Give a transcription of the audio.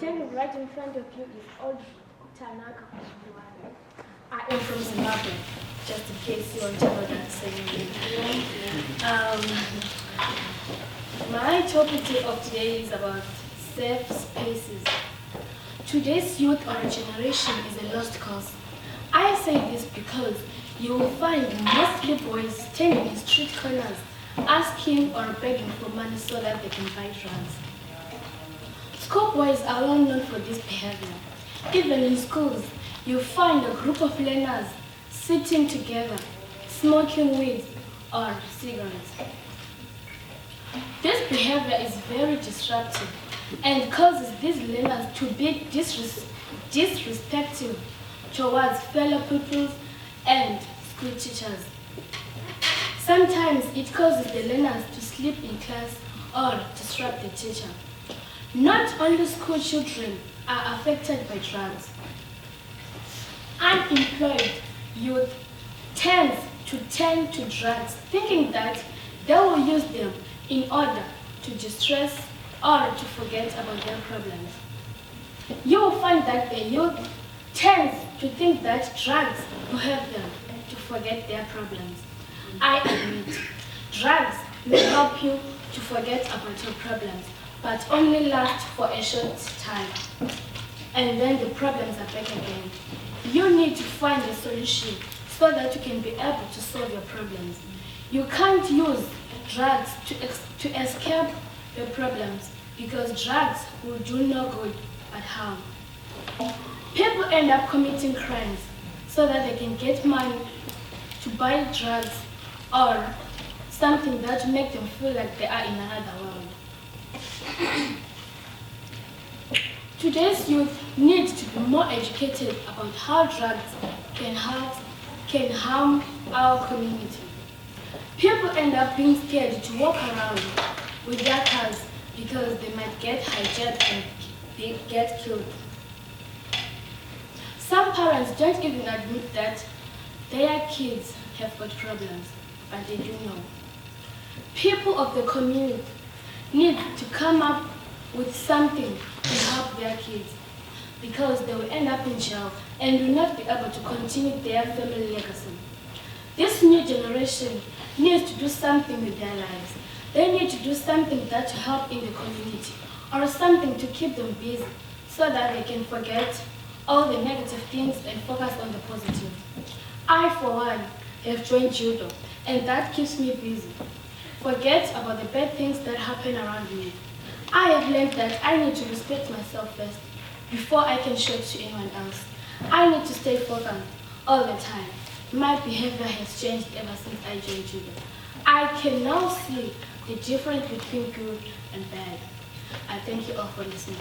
Standing right in front of you is Audrey Kuzyindiwana. I am from Zimbabwe, just in case you want to know that my topic of today is about safe spaces. Today's youth or generation is a lost cause. I say this because you will find mostly boys standing in street corners asking or begging for money so that they can buy drugs. Schoolboys are well known for this behavior. Even in schools, you find a group of learners sitting together, smoking weed or cigarettes. This behavior is very disruptive and causes these learners to be disrespectful towards fellow pupils and school teachers. Sometimes it causes the learners to sleep in class or disrupt the teacher. Not only school children are affected by drugs. Unemployed youth tends to turn to drugs, thinking that they will use them in order to distress or to forget about their problems. You will find that the youth tends to think that drugs will help them to forget their problems. I admit, drugs may help you to forget about your problems, but only last for a short time. And then the problems are back again. You need to find a solution so that you can be able to solve your problems. You can't use drugs to escape your problems because drugs will do no good but harm. People end up committing crimes so that they can get money to buy drugs or something that will make them feel like they are in another world. Today's youth need to be more educated about how drugs can harm our community. People end up being scared to walk around with their cars because they might get hijacked and they get killed. Some parents don't even admit that their kids have got problems, but they do know. People of the community need to come up with something to help their kids because they will end up in jail and will not be able to continue their family legacy. This new generation needs to do something with their lives. They need to do something that will help in the community or something to keep them busy so that they can forget all the negative things and focus on the positive. I, for one, have joined judo and that keeps me busy. Forget about the bad things that happen around me. I have learned that I need to respect myself first before I can show it to anyone else. I need to stay focused all the time. My behavior has changed ever since I joined judo. I can now see the difference between good and bad. I thank you all for listening.